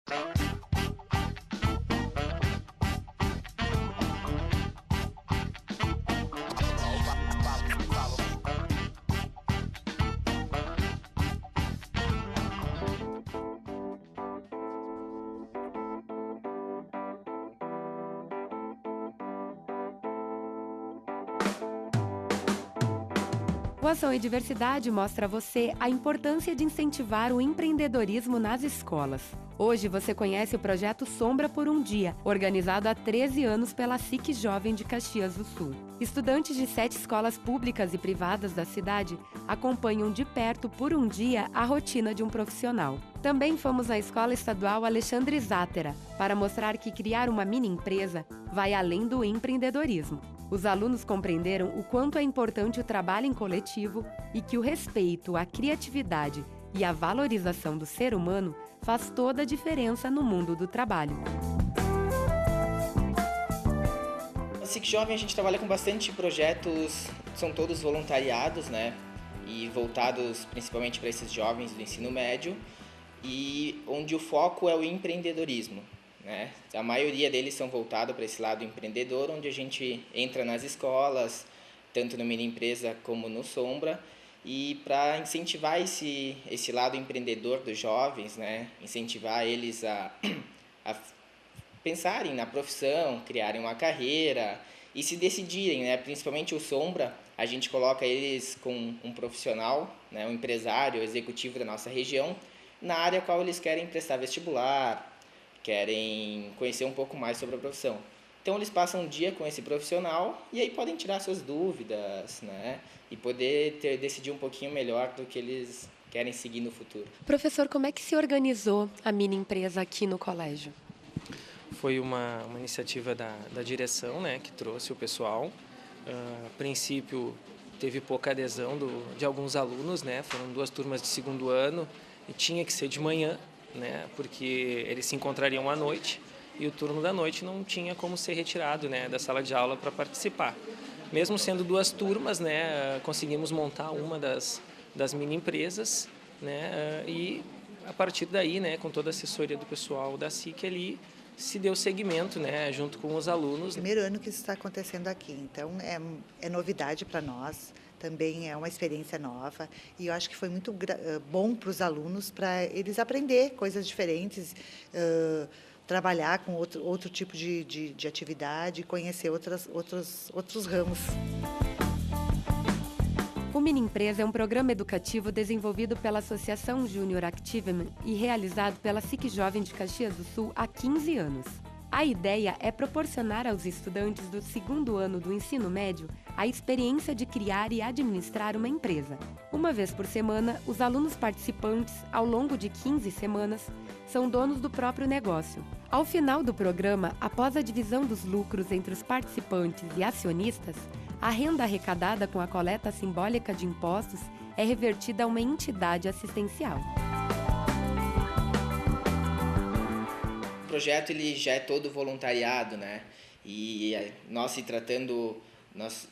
O Ação e Diversidade mostra a você a importância de incentivar o empreendedorismo nas escolas. Hoje você conhece o projeto Sombra por um Dia, organizado há 13 anos pela SIC Jovem de Caxias do Sul. Estudantes de 7 escolas públicas e privadas da cidade acompanham de perto por um dia a rotina de um profissional. Também fomos à Escola Estadual Alexandre Zátera para mostrar que criar uma mini empresa vai além do empreendedorismo. Os alunos compreenderam o quanto é importante o trabalho em coletivo e que o respeito, a criatividade e a valorização do ser humano faz toda a diferença no mundo do trabalho. Na SIC Jovem a gente trabalha com bastante projetos, são todos voluntariados, né? E voltados principalmente para esses jovens do ensino médio, e onde o foco é o empreendedorismo. Né? A maioria deles são voltados para esse lado empreendedor, onde a gente entra nas escolas, tanto no Mini Empresa como no Sombra, e para incentivar esse lado empreendedor dos jovens, né? Incentivar eles a pensarem na profissão, criarem uma carreira e se decidirem, né? Principalmente o Sombra, a gente coloca eles com um profissional, né? Um empresário, executivo da nossa região, na área a qual eles querem prestar vestibular, querem conhecer um pouco mais sobre a profissão. Então eles passam um dia com esse profissional e aí podem tirar suas dúvidas, né? E poder decidir um pouquinho melhor do que eles querem seguir no futuro. Professor, como é que se organizou a mini empresa aqui no colégio? Foi uma iniciativa da direção, né, que trouxe o pessoal. A princípio teve pouca adesão de alguns alunos, né? Foram 2 turmas de segundo ano e tinha que ser de manhã, né, porque eles se encontrariam à noite e o turno da noite não tinha como ser retirado, né, da sala de aula para participar. Mesmo sendo 2 turmas, né, conseguimos montar uma das mini empresas, né, e a partir daí, né, com toda a assessoria do pessoal da SIC ali, se deu seguimento, né, junto com os alunos. Primeiro ano que isso está acontecendo aqui, então é novidade para nós. Também é uma experiência nova e eu acho que foi muito bom para os alunos, para eles aprender coisas diferentes, trabalhar com outro tipo de atividade, conhecer outros ramos. O Mini Empresa é um programa educativo desenvolvido pela Associação Júnior Activement e realizado pela SIC Jovem de Caxias do Sul há 15 anos. A ideia é proporcionar aos estudantes do 2º ano do ensino médio a experiência de criar e administrar uma empresa. Uma vez por semana, os alunos participantes, ao longo de 15 semanas, são donos do próprio negócio. Ao final do programa, após a divisão dos lucros entre os participantes e acionistas, a renda arrecadada com a coleta simbólica de impostos é revertida a uma entidade assistencial. O projeto ele já é todo voluntariado, né? E nós se tratando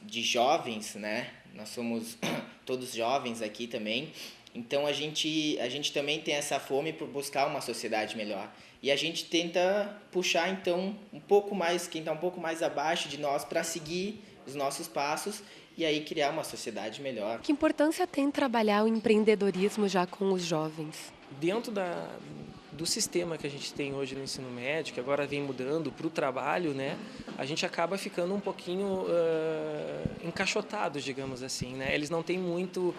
de jovens, né? Nós somos todos jovens aqui também. Então a gente também tem essa fome por buscar uma sociedade melhor. E a gente tenta puxar então um pouco mais, quem está um pouco mais abaixo de nós, para seguir os nossos passos e aí criar uma sociedade melhor. Que importância tem trabalhar o empreendedorismo já com os jovens? Dentro do sistema que a gente tem hoje no ensino médio, que agora vem mudando para o trabalho, né, a gente acaba ficando um pouquinho encaixotados, digamos assim, né? Eles não têm muito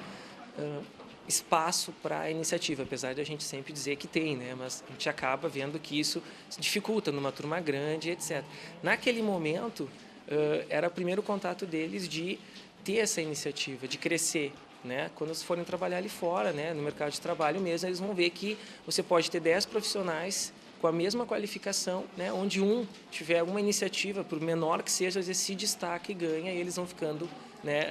espaço para a iniciativa, apesar de a gente sempre dizer que tem, né? Mas a gente acaba vendo que isso dificulta numa turma grande, etc. Naquele momento, era o primeiro contato deles de ter essa iniciativa, de crescer. Né? Quando eles forem trabalhar ali fora, né, no mercado de trabalho mesmo, eles vão ver que você pode ter 10 profissionais com a mesma qualificação, né, onde um tiver alguma iniciativa, por menor que seja, às vezes se destaca e ganha, e eles vão ficando, né,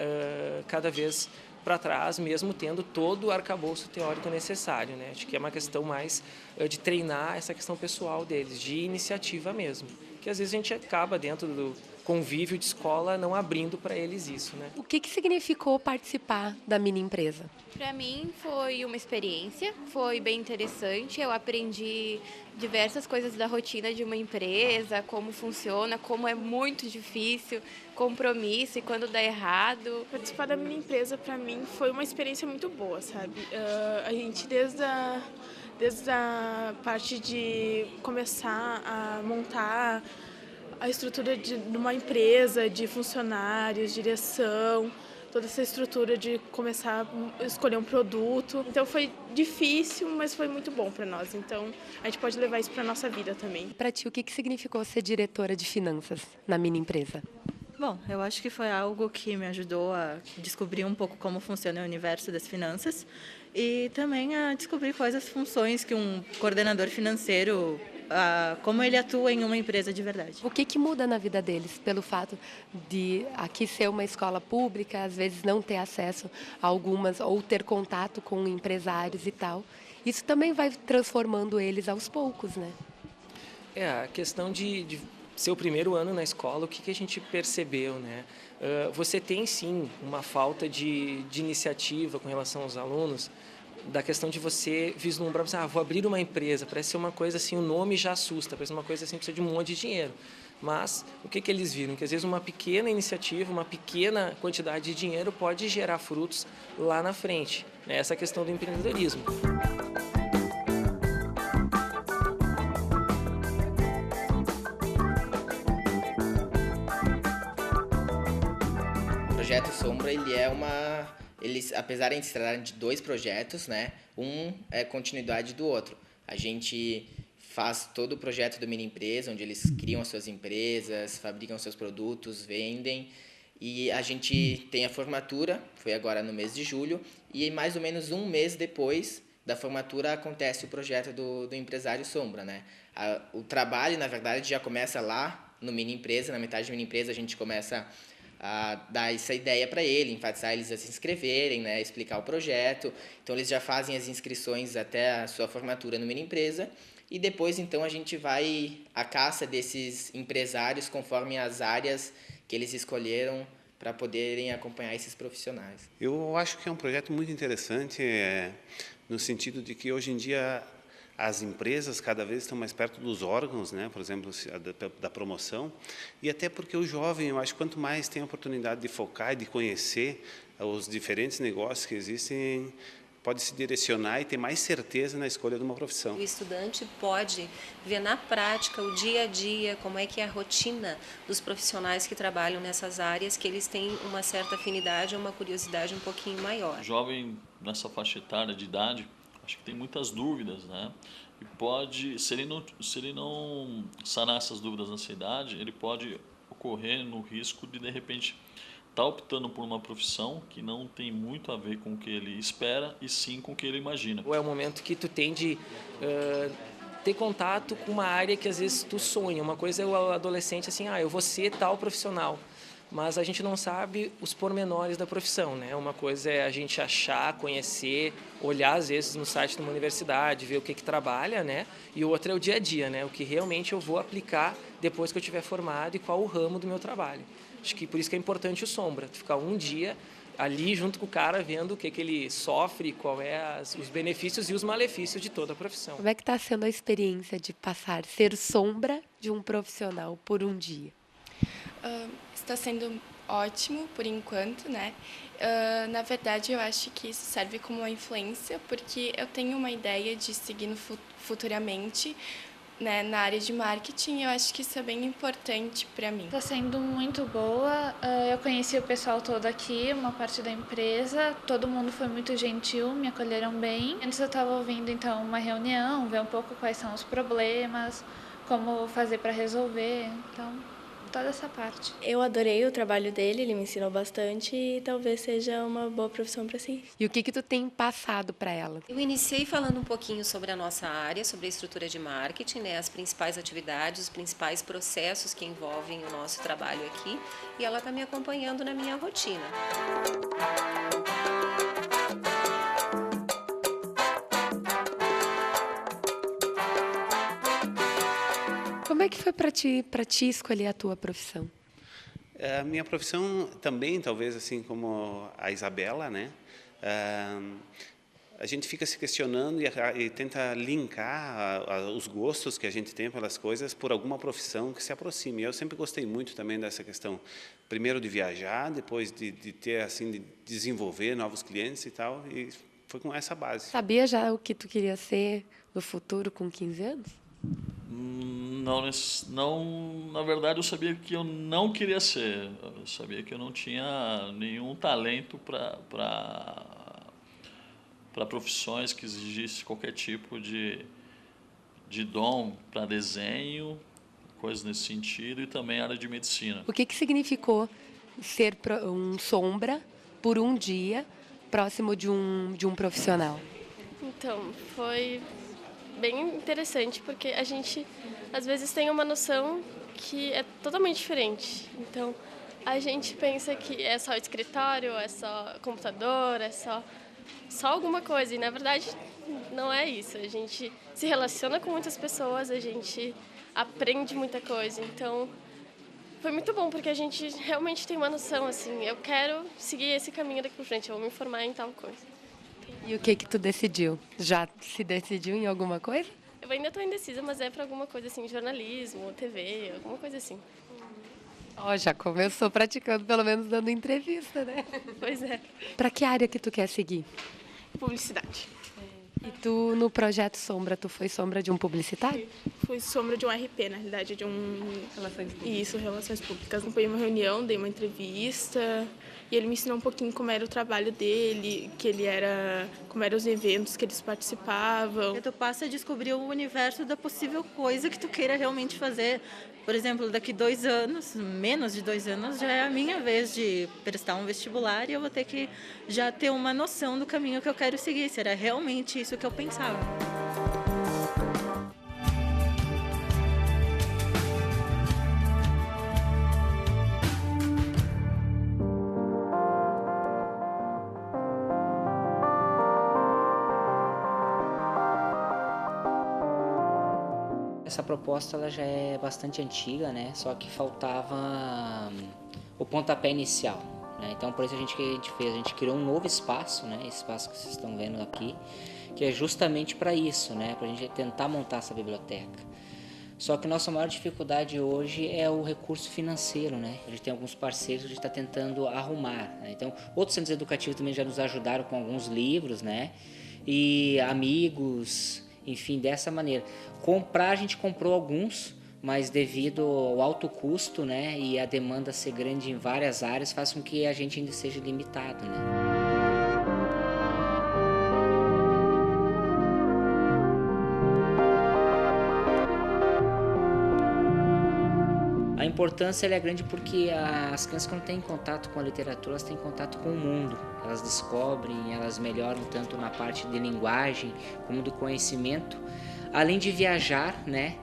cada vez para trás, mesmo tendo todo o arcabouço teórico necessário. Né? Acho que é uma questão mais de treinar essa questão pessoal deles, de iniciativa mesmo. Que às vezes a gente acaba dentro convívio de escola não abrindo para eles isso, né? O que significou participar da mini empresa? Para mim foi uma experiência, foi bem interessante. Eu aprendi diversas coisas da rotina de uma empresa, como funciona, como é muito difícil, compromisso e quando dá errado. Participar da minha empresa, para mim, foi uma experiência muito boa, sabe? A gente, desde a parte de começar a montar a estrutura de uma empresa, de funcionários, direção, toda essa estrutura de começar a escolher um produto. Então foi difícil, mas foi muito bom para nós. Então a gente pode levar isso para a nossa vida também. Para ti, o que significou ser diretora de finanças na mini empresa? Bom, eu acho que foi algo que me ajudou a descobrir um pouco como funciona o universo das finanças e também a descobrir quais as funções que um coordenador financeiro, como ele atua em uma empresa de verdade. O que muda na vida deles pelo fato de aqui ser uma escola pública, às vezes não ter acesso a algumas ou ter contato com empresários e tal? Isso também vai transformando eles aos poucos, né? A questão de ser o primeiro ano na escola, o que a gente percebeu, né? Você tem sim uma falta de iniciativa com relação aos alunos, da questão de você vislumbrar, vou abrir uma empresa, parece ser uma coisa assim, o nome já assusta, parece uma coisa assim, precisa de um monte de dinheiro. Mas o que eles viram? Que às vezes uma pequena iniciativa, uma pequena quantidade de dinheiro pode gerar frutos lá na frente, né? Essa questão do empreendedorismo. O Projeto Sombra, eles, apesar de se tratarem de 2 projetos, né, um é continuidade do outro. A gente faz todo o projeto do Mini Empresa, onde eles criam as suas empresas, fabricam seus produtos, vendem, e a gente tem a formatura, foi agora no mês de julho, e mais ou menos um mês depois da formatura acontece o projeto do Empresário Sombra, né? O trabalho, na verdade, já começa lá no Mini Empresa, na metade do Mini Empresa a gente começa a dar essa ideia para ele, enfatizar eles a se inscreverem, né, explicar o projeto. Então eles já fazem as inscrições até a sua formatura no Mini Empresa e depois então a gente vai à caça desses empresários conforme as áreas que eles escolheram para poderem acompanhar esses profissionais. Eu acho que é um projeto muito interessante, no sentido de que hoje em dia as empresas cada vez estão mais perto dos órgãos, né? Por exemplo, da promoção, e até porque o jovem, eu acho que quanto mais tem a oportunidade de focar e de conhecer os diferentes negócios que existem, pode se direcionar e ter mais certeza na escolha de uma profissão. O estudante pode ver na prática o dia a dia, como é que é a rotina dos profissionais que trabalham nessas áreas, que eles têm uma certa afinidade ou uma curiosidade um pouquinho maior. O jovem nessa faixa etária de idade, acho que tem muitas dúvidas, né? E pode, se ele não sanar essas dúvidas nessa idade, ele pode ocorrer no risco de repente, estar optando por uma profissão que não tem muito a ver com o que ele espera e sim com o que ele imagina. É o momento que tu tem de ter contato com uma área que às vezes tu sonha. Uma coisa é o adolescente assim, eu vou ser tal profissional. Mas a gente não sabe os pormenores da profissão, né? Uma coisa é a gente achar, conhecer, olhar às vezes no site de uma universidade, ver o que trabalha, né? E outra é o dia a dia, né? O que realmente eu vou aplicar depois que eu estiver formado e qual o ramo do meu trabalho. Acho que por isso que é importante o Sombra, ficar um dia ali junto com o cara vendo o que ele sofre, qual é os benefícios e os malefícios de toda a profissão. Como é que está sendo a experiência de ser sombra de um profissional por um dia? Está sendo ótimo por enquanto, né? Na verdade, eu acho que isso serve como uma influência, porque eu tenho uma ideia de seguir futuramente, né, na área de marketing, e eu acho que isso é bem importante para mim. Está sendo muito boa, eu conheci o pessoal todo aqui, uma parte da empresa, todo mundo foi muito gentil, me acolheram bem. Antes eu estava ouvindo então uma reunião, ver um pouco quais são os problemas, como fazer para resolver, então toda essa parte. Eu adorei o trabalho dele, ele me ensinou bastante e talvez seja uma boa profissão para si. E o que tu tem passado para ela? Eu iniciei falando um pouquinho sobre a nossa área, sobre a estrutura de marketing, né, as principais atividades, os principais processos que envolvem o nosso trabalho aqui, e ela está me acompanhando na minha rotina. Como é que foi para ti escolher a tua profissão? A minha profissão também, talvez assim como a Isabela, né? A gente fica se questionando e tenta linkar os gostos que a gente tem pelas coisas por alguma profissão que se aproxime. Eu sempre gostei muito também dessa questão, primeiro de viajar, depois de ter assim, de desenvolver novos clientes e tal, e foi com essa base. Sabia já o que tu queria ser no futuro com 15 anos? Não, na verdade eu sabia que eu não queria ser. Eu sabia que eu não tinha nenhum talento para profissões que exigissem qualquer tipo de dom para desenho, coisas nesse sentido, e também área de medicina. O que significou ser um sombra por um dia próximo de um profissional? Então, foi bem interessante, porque a gente, às vezes, tem uma noção que é totalmente diferente. Então, a gente pensa que é só escritório, é só computador, é só alguma coisa. E, na verdade, não é isso. A gente se relaciona com muitas pessoas, a gente aprende muita coisa. Então, foi muito bom, porque a gente realmente tem uma noção, assim, eu quero seguir esse caminho daqui por frente, eu vou me formar em tal coisa. E o que tu decidiu? Já se decidiu em alguma coisa? Eu ainda estou indecisa, mas é para alguma coisa assim, jornalismo, TV, alguma coisa assim. Já começou praticando, pelo menos dando entrevista, né? Pois é. Para que área que tu quer seguir? Publicidade. E tu, no projeto Sombra, tu foi sombra de um publicitário? Fui sombra de um RP, na realidade, de um... Relações Públicas. Isso, Relações Públicas. Acompanhei uma reunião, dei uma entrevista, e ele me ensinou um pouquinho como era o trabalho dele, como eram os eventos que eles participavam. E tu passa a descobrir o universo da possível coisa que tu queira realmente fazer. Por exemplo, daqui 2 anos, menos de 2 anos, já é a minha vez de prestar um vestibular e eu vou ter que já ter uma noção do caminho que eu quero seguir. Será realmente isso que eu pensava? Essa proposta ela já é bastante antiga, né? Só que faltava o pontapé inicial, né? Então, por isso que a gente fez, a gente criou um novo espaço, né? Esse espaço que vocês estão vendo aqui, que é justamente para isso, né? Para a gente tentar montar essa biblioteca. Só que nossa maior dificuldade hoje é o recurso financeiro, né? A gente tem alguns parceiros que a gente está tentando arrumar, né? Então, outros centros educativos também já nos ajudaram com alguns livros, né? E amigos, enfim, dessa maneira. Comprar, a gente comprou alguns, mas devido ao alto custo, né, e a demanda ser grande em várias áreas, faz com que a gente ainda seja limitado, né? A importância é grande porque as crianças, quando têm contato com a literatura, elas têm contato com o mundo. Elas descobrem, elas melhoram tanto na parte de linguagem como do conhecimento, além de viajar, né,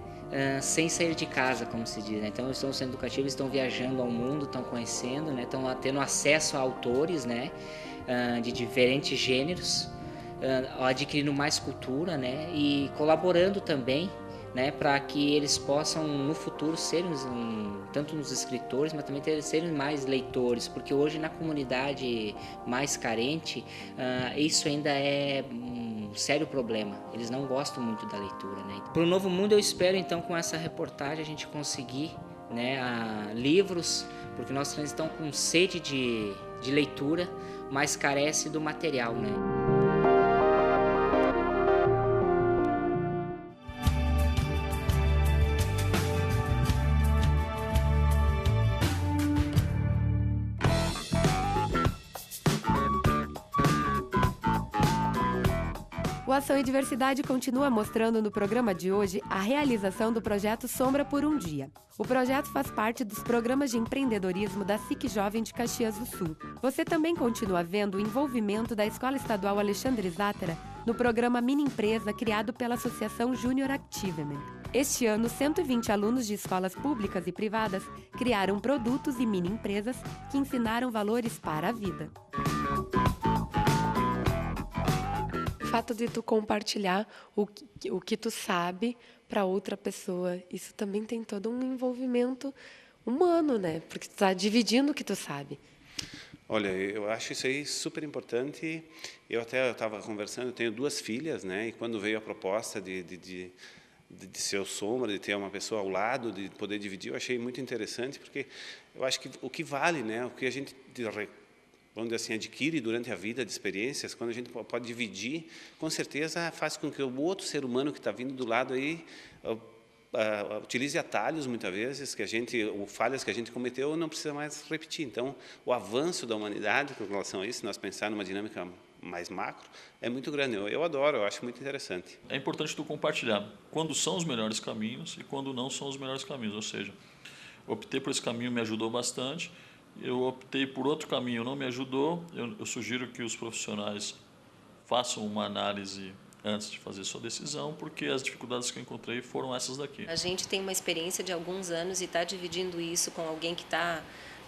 sem sair de casa, como se diz, né? Então, eles estão no centro educativo, estão viajando ao mundo, estão conhecendo, né, estão tendo acesso a autores, né, de diferentes gêneros, adquirindo mais cultura, né, e colaborando também, né, para que eles possam no futuro serem tanto nos escritores, mas também serem mais leitores, porque hoje na comunidade mais carente isso ainda é um sério problema. Eles não gostam muito da leitura, né? Para o Novo Mundo eu espero então com essa reportagem a gente conseguir, né, livros, porque nossos clientes estão com sede de leitura, mas carece do material, né? O Ação e Diversidade continua mostrando no programa de hoje a realização do projeto Sombra por um Dia. O projeto faz parte dos programas de empreendedorismo da SIC Jovem de Caxias do Sul. Você também continua vendo o envolvimento da Escola Estadual Alexandre Zátera no programa Mini Empresa criado pela Associação Júnior Activement. Este ano, 120 alunos de escolas públicas e privadas criaram produtos e mini empresas que ensinaram valores para a vida. O fato de tu compartilhar o que tu sabe para outra pessoa, isso também tem todo um envolvimento humano, né? Porque tu está dividindo o que tu sabe. Olha, eu acho isso aí super importante. Eu estava conversando, eu tenho 2 filhas, né? E quando veio a proposta de ser o sombra, de ter uma pessoa ao lado, de poder dividir, eu achei muito interessante, porque eu acho que o que vale, né? O que a gente, vamos dizer assim, adquire durante a vida de experiências, quando a gente pode dividir, com certeza faz com que o outro ser humano que está vindo do lado aí utilize atalhos, muitas vezes, falhas que a gente cometeu, não precisa mais repetir. Então, o avanço da humanidade com relação a isso, se nós pensarmos numa dinâmica mais macro, é muito grande. Eu adoro, eu acho muito interessante. É importante tu compartilhar quando são os melhores caminhos e quando não são os melhores caminhos. Ou seja, optei por esse caminho, me ajudou bastante. Eu optei por outro caminho, não me ajudou. Eu sugiro que os profissionais façam uma análise antes de fazer sua decisão, porque as dificuldades que eu encontrei foram essas daqui. A gente tem uma experiência de alguns anos e está dividindo isso com alguém que está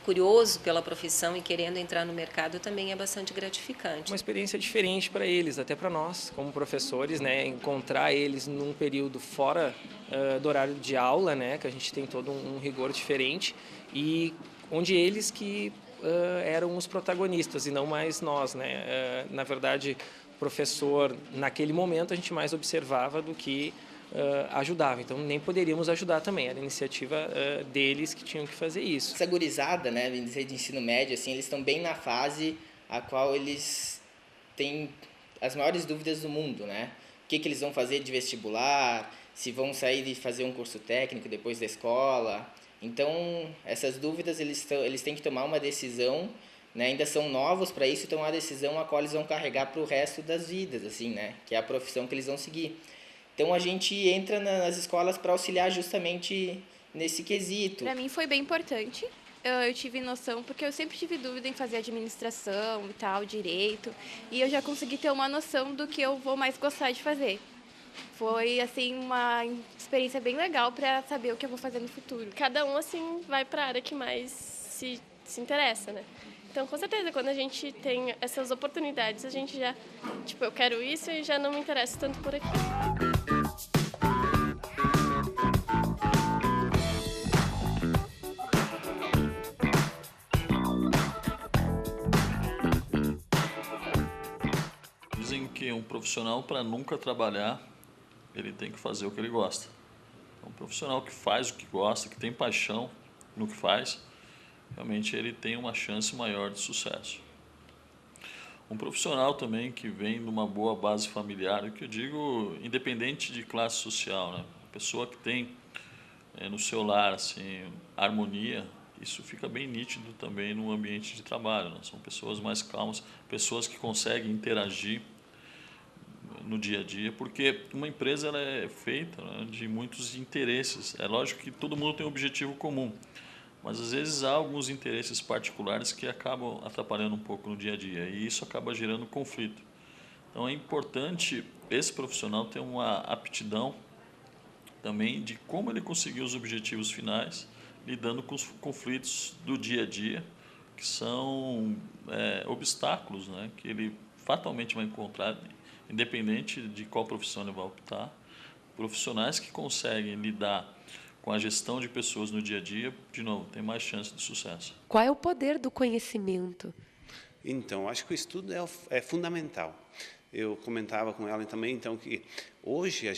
curioso pela profissão e querendo entrar no mercado também é bastante gratificante. Uma experiência diferente para eles, até para nós, como professores, né? Encontrar eles num período fora do horário de aula, né? Que a gente tem todo um rigor diferente e onde eles que eram os protagonistas e não mais nós, né? Na verdade, professor, naquele momento a gente mais observava do que ajudava, então nem poderíamos ajudar também, era iniciativa deles que tinham que fazer isso. Essa gurizada, né, vem dizer de ensino médio, assim, eles estão bem na fase a qual eles têm as maiores dúvidas do mundo, né? O que eles vão fazer de vestibular, se vão sair e fazer um curso técnico depois da escola. Então, essas dúvidas, eles têm que tomar uma decisão, né? Ainda são novos para isso, tomar uma decisão a qual eles vão carregar para o resto das vidas, assim, né? Que é a profissão que eles vão seguir. Então, a gente entra nas escolas para auxiliar justamente nesse quesito. Para mim foi bem importante. Eu tive noção, porque eu sempre tive dúvida em fazer administração e tal, direito, e eu já consegui ter uma noção do que eu vou mais gostar de fazer. Foi, assim, uma experiência bem legal para saber o que eu vou fazer no futuro. Cada um, assim, vai para a área que mais se interessa, né? Então, com certeza, quando a gente tem essas oportunidades, a gente já, eu quero isso e já não me interesso tanto por aqui. Dizem que um profissional, para nunca trabalhar, ele tem que fazer o que ele gosta. Um profissional que faz o que gosta, que tem paixão no que faz, realmente ele tem uma chance maior de sucesso. Um profissional também que vem de uma boa base familiar, o que eu digo, independente de classe social, né? A pessoa que tem no seu lar assim, harmonia, isso fica bem nítido também no ambiente de trabalho, né? São pessoas mais calmas, pessoas que conseguem interagir no dia a dia, porque uma empresa ela é feita, né, de muitos interesses. É lógico que todo mundo tem um objetivo comum, mas às vezes há alguns interesses particulares que acabam atrapalhando um pouco no dia a dia e isso acaba gerando conflito. Então é importante esse profissional ter uma aptidão também de como ele conseguir os objetivos finais, lidando com os conflitos do dia a dia, que são obstáculos, né, que ele fatalmente vai encontrar, independente de qual profissão ele vai optar. Profissionais que conseguem lidar com a gestão de pessoas no dia a dia, de novo, tem mais chance de sucesso. Qual é o poder do conhecimento? Então, acho que o estudo é fundamental. Eu comentava com ela também, então, que hoje,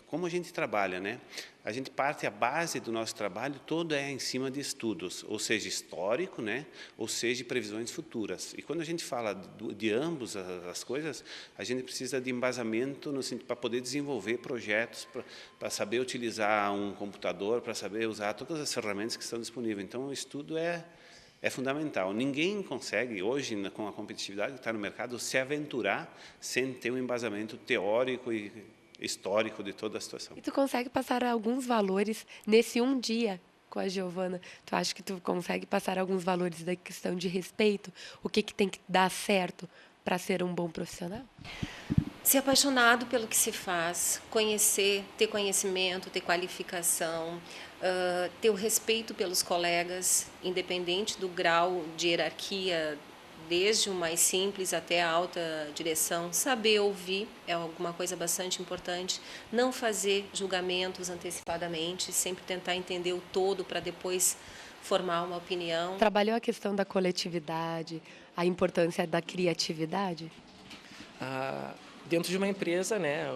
como a gente trabalha, né? A gente parte, a base do nosso trabalho todo é em cima de estudos, ou seja, histórico, né? Ou seja, previsões futuras. E quando a gente fala de ambos as coisas, a gente precisa de embasamento para poder desenvolver projetos, para saber utilizar um computador, para saber usar todas as ferramentas que estão disponíveis. Então, o estudo é fundamental. Ninguém consegue, hoje, com a competitividade que está no mercado, se aventurar sem ter um embasamento teórico e histórico de toda a situação. E tu consegue passar alguns valores nesse um dia com a Giovana? Tu acha que tu consegue passar alguns valores da questão de respeito? O que tem que dar certo para ser um bom profissional? Ser apaixonado pelo que se faz, conhecer, ter conhecimento, ter qualificação, ter o respeito pelos colegas, independente do grau de hierarquia, desde o mais simples até a alta direção. Saber ouvir é alguma coisa bastante importante. Não fazer julgamentos antecipadamente, sempre tentar entender o todo para depois formar uma opinião. Trabalhou a questão da coletividade, a importância da criatividade? Dentro de uma empresa, né,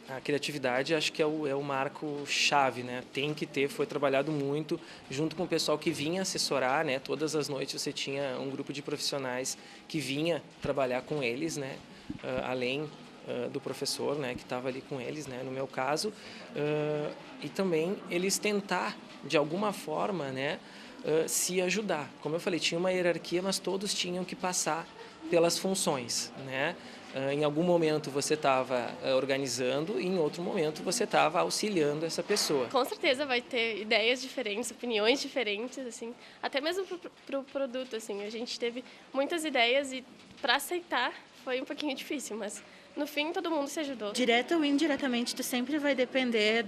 a criatividade acho que é o marco-chave, né? Tem que ter, foi trabalhado muito junto com o pessoal que vinha assessorar, né? Todas as noites você tinha um grupo de profissionais que vinha trabalhar com eles, né? Além do professor, né? Que estava ali com eles, né? No meu caso, e também eles tentar de alguma forma, né? Se ajudar. Como eu falei, tinha uma hierarquia, mas todos tinham que passar pelas funções, né? Em algum momento você estava organizando e em outro momento você estava auxiliando essa pessoa. Com certeza vai ter ideias diferentes, opiniões diferentes, assim, até mesmo para o produto, assim. A gente teve muitas ideias e para aceitar foi um pouquinho difícil, mas no fim todo mundo se ajudou. Direto ou indiretamente, tu sempre vai depender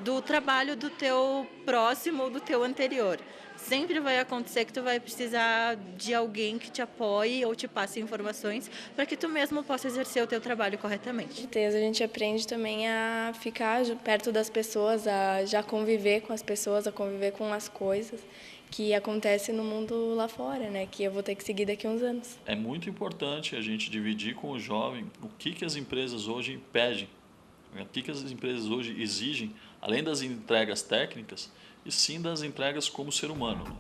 do trabalho do teu próximo ou do teu anterior. Sempre vai acontecer que tu vai precisar de alguém que te apoie ou te passe informações para que tu mesmo possa exercer o teu trabalho corretamente. Com certeza, a gente aprende também a ficar perto das pessoas, a já conviver com as pessoas, a conviver com as coisas que acontecem no mundo lá fora, né? Que eu vou ter que seguir daqui a uns anos. É muito importante a gente dividir com o jovem o que as empresas hoje pedem, o que as empresas hoje exigem, além das entregas técnicas, e sim das entregas como ser humano.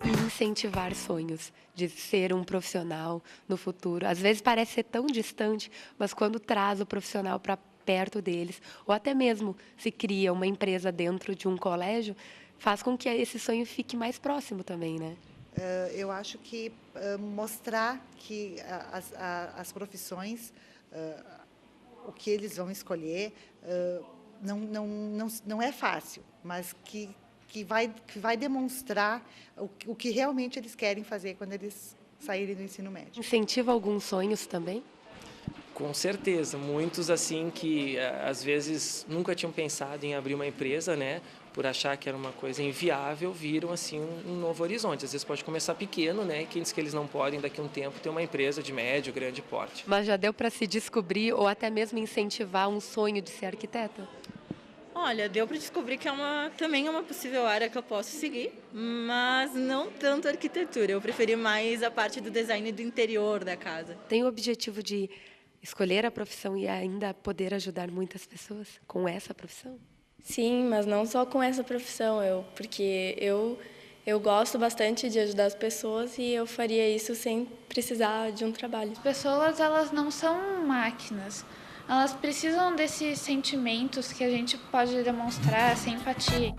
E incentivar sonhos de ser um profissional no futuro. Às vezes parece ser tão distante, mas quando traz o profissional para perto deles, ou até mesmo se cria uma empresa dentro de um colégio, faz com que esse sonho fique mais próximo também, né? Eu acho que mostrar que as profissões, o que eles vão escolher, não é fácil, mas que vai demonstrar o que realmente eles querem fazer quando eles saírem do ensino médio. Incentiva alguns sonhos também? Com certeza, muitos assim que às vezes nunca tinham pensado em abrir uma empresa, né? Por achar que era uma coisa inviável, viram assim um novo horizonte. Às vezes pode começar pequeno, né? Quem diz que eles não podem daqui a um tempo ter uma empresa de médio, grande porte. Mas já deu para se descobrir ou até mesmo incentivar um sonho de ser arquiteta? Olha, deu para descobrir que também é uma possível área que eu posso seguir, mas não tanto arquitetura. Eu preferi mais a parte do design do interior da casa. Tem o objetivo de escolher a profissão e ainda poder ajudar muitas pessoas com essa profissão? Sim, mas não só com essa profissão, porque eu gosto bastante de ajudar as pessoas e eu faria isso sem precisar de um trabalho. As pessoas, elas não são máquinas. Elas precisam desses sentimentos que a gente pode demonstrar, essa empatia.